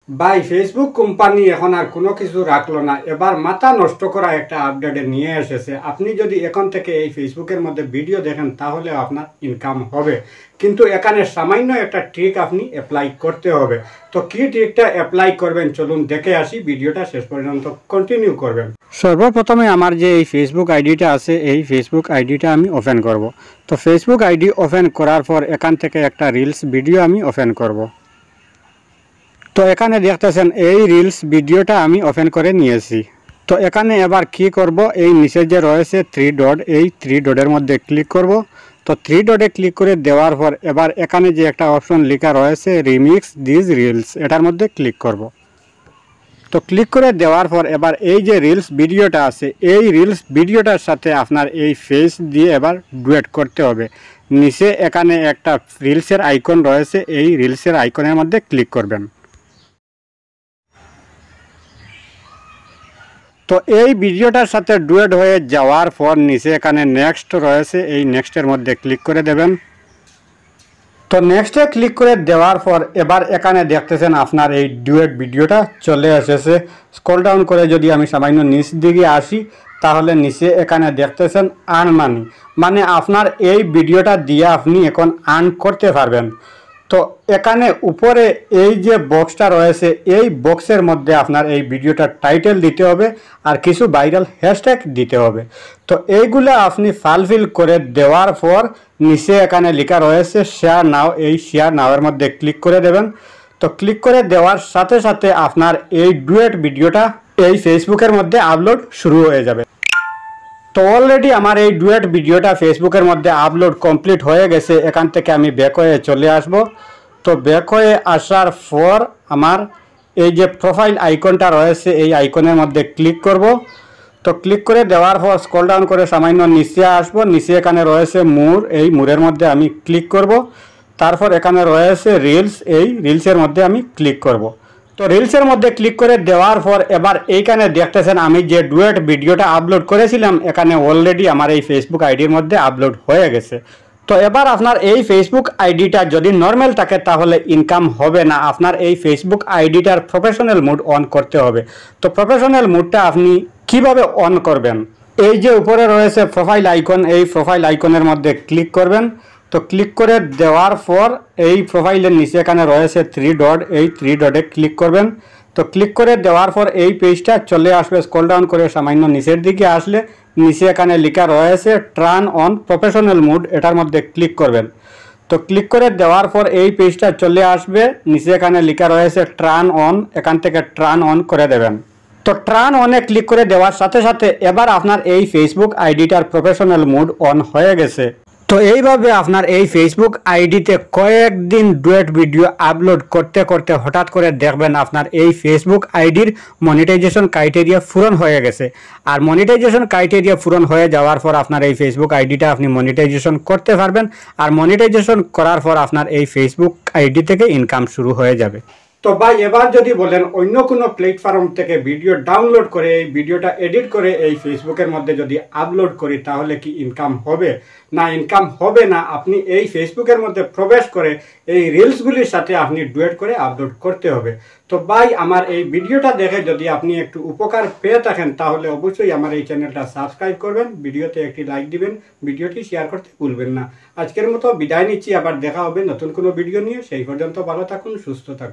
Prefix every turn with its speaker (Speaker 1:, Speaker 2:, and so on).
Speaker 1: ভাই Facebook company এখন আর কোনো কিছু রাখলো না, এবার মাথা নষ্ট করা একটা আপডেটে নিয়ে এসেছে। আপনি যদি এখন থেকে এই ফেসবুকের মধ্যে ভিডিও দেখেন তাহলে আপনার ইনকাম হবে, কিন্তু এখানে সামান্য একটা ট্রিক আপনি অ্যাপ্লাই করতে হবে। তো কি ট্রিকটা অ্যাপ্লাই করবেন চলুন দেখে আসি, ভিডিওটা শেষ পর্যন্ত কন্টিনিউ করবেন। সর্বপ্রথমে আমার যে এই ফেসবুক আইডিটা আছে এই ফেসবুক আইডিটা আমি ওপেন করব। তো ফেসবুক আইডি ওপেন করার পর এখান থেকে একটা রিলস ভিডিও আমি ওপেন করব। তো এখানে দেখতেছেন এই রিলস ভিডিওটা আমি ওপেন করে নিয়েছি। তো এখানে এবার কি করব, এই নিচে যে রয়েছে থ্রি ডট, এই থ্রি ডটের মধ্যে ক্লিক করব। তো থ্রি ডটে ক্লিক করে দেওয়ার পর এবার এখানে যে একটা অপশন লেখা রয়েছে রিমিক্স দিস রিলস, এটার মধ্যে ক্লিক করব। তো ক্লিক করে দেওয়ার পর এবার এই যে রিলস ভিডিওটা আছে এই রিলস ভিডিওটার সাথে আপনার এই ফেস দিয়ে এবার ডুয়েট করতে হবে। নিচে এখানে একটা রিলসের আইকন রয়েছে, এই রিলসের আইকনের মধ্যে ক্লিক করবেন। তো এই ভিডিওটার সাথে ডুয়েট হয়ে যাওয়ার পর নিচে এখানে নেক্সট রয়েছে, এই নেক্সটের মধ্যে ক্লিক করে দেবেন। তো নেক্সটে ক্লিক করে দেওয়ার পর এবার এখানে দেখতেছেন আপনার এই ডুয়েট ভিডিওটা চলে এসেছে। স্ক্রল ডাউন করে যদি আমি সামান্য নিচ দিকে আসি তাহলে নিচে এখানে দেখতেছেন আর্ন মানি, মানে আপনার এই ভিডিওটা দিয়ে আপনি এখন আর্ন করতে পারবেন। তো এখানে উপরে এই যে বক্সটা রয়েছে এই বক্সের মধ্যে আপনার এই ভিডিওটার টাইটেল দিতে হবে আর কিছু ভাইরাল হ্যাশট্যাগ দিতে হবে। তো এইগুলো আপনি ফালফিল করে দেওয়ার পর নিচে এখানে লেখা রয়েছে শেয়ার নাও, এই শেয়ার নাওয়ের মধ্যে ক্লিক করে দেবেন। তো ক্লিক করে দেওয়ার সাথে সাথে আপনার এই ডুয়েট ভিডিওটা এই ফেসবুকের মধ্যে আপলোড শুরু হয়ে যাবে। তো অলরেডি আমার এই ডুয়েট ভিডিওটা ফেসবুকের মধ্যে আপলোড কমপ্লিট হয়ে গেছে। এখান থেকে আমি ব্যাক হয়ে চলে আসব। তো ব্যাক হয়ে আসার পর আমার এই যে প্রোফাইল আইকনটা রয়েছে এই আইকনের মধ্যে ক্লিক করব। তো ক্লিক করে দেওয়ার পর স্ক্রল ডাউন করে সামান্য নিচে আসব। নিচে এখানে রয়েছে মুর, এই মুরের মধ্যে আমি ক্লিক করব। তারপর এখানে রয়েছে রিলস, এই রিলসের মধ্যে আমি ক্লিক করব। তো রিলসের মধ্যে ক্লিক করে দেওয়ার পর এবার এইখানে দেখতেছেন আমি যে ডুয়েট ভিডিওটা আপলোড করেছিলাম এখানে অলরেডি আমার এই ফেসবুক আইডির মধ্যে আপলোড হয়ে গেছে। তো এবার আপনার এই ফেসবুক আইডিটা যদি নর্মাল থাকে তাহলে ইনকাম হবে না, আপনার এই ফেসবুক আইডিটার প্রফেশনাল মুড অন করতে হবে। তো প্রফেশনাল মুডটা আপনি কিভাবে অন করবেন, এই যে উপরে রয়েছে প্রোফাইল আইকন, এই প্রোফাইল আইকনের মধ্যে ক্লিক করবেন। তো ক্লিক করে দেওয়ার পর এই প্রোফাইলের নিচে এখানে রয়েছে থ্রি ডট, এই থ্রি ডটে ক্লিক করবেন। তো ক্লিক করে দেওয়ার পর এই পেজটা চলে আসবে। স্ক্রল ডাউন করে সামান্য নিচের দিকে আসলে নিচে এখানে লেখা রয়েছে টার্ন অন প্রফেশনাল মুড, এটার মধ্যে ক্লিক করবেন। তো ক্লিক করে দেওয়ার পর এই পেজটা চলে আসবে। নিচে এখানে লেখা রয়েছে টার্ন অন, এখান থেকে টার্ন অন করে দেবেন। তো টার্ন অনে ক্লিক করে দেওয়ার সাথে সাথে এবার আপনার এই ফেসবুক আইডিটার প্রফেশনাল মুড অন হয়ে গেছে। তো এইভাবে আপনার এই ফেসবুক আইডিতে কয়েকদিন ডুয়েট ভিডিও আপলোড করতে করতে হঠাৎ করে দেখবেন আপনার এই ফেসবুক আইডির মনিটাইজেশন ক্রাইটেরিয়া পূরণ হয়ে গেছে। আর মনিটাইজেশন ক্রাইটেরিয়া পূরণ হয়ে যাওয়ার পর আপনার এই ফেসবুক আইডিটা আপনি মনিটাইজেশন করতে পারবেন। আর মনিটাইজেশন করার পর আপনার এই ফেসবুক আইডি থেকে ইনকাম শুরু হয়ে যাবে। তো ভাই এবার যদি বলেন অন্য কোনো প্ল্যাটফর্ম থেকে ভিডিও ডাউনলোড করে এই ভিডিওটা এডিট করে এই ফেসবুকের মধ্যে যদি আপলোড করি তাহলে কি ইনকাম হবে? না, ইনকাম হবে না। আপনি এই ফেসবুকের মধ্যে প্রবেশ করে এই রিলসগুলির সাথে আপনি ডুয়েট করে আপলোড করতে হবে। তো ভাই আমার এই ভিডিওটা দেখে যদি আপনি একটু উপকার পেয়ে থাকেন তাহলে অবশ্যই আমার এই চ্যানেলটা সাবস্ক্রাইব করবেন, ভিডিওতে একটি লাইক দিবেন, ভিডিওটি শেয়ার করতে ভুলবেন না। আজকের মতো বিদায় নিচ্ছি, আবার দেখা হবে নতুন কোনো ভিডিও নিয়ে। সেই পর্যন্ত ভালো থাকুন, সুস্থ থাকুন।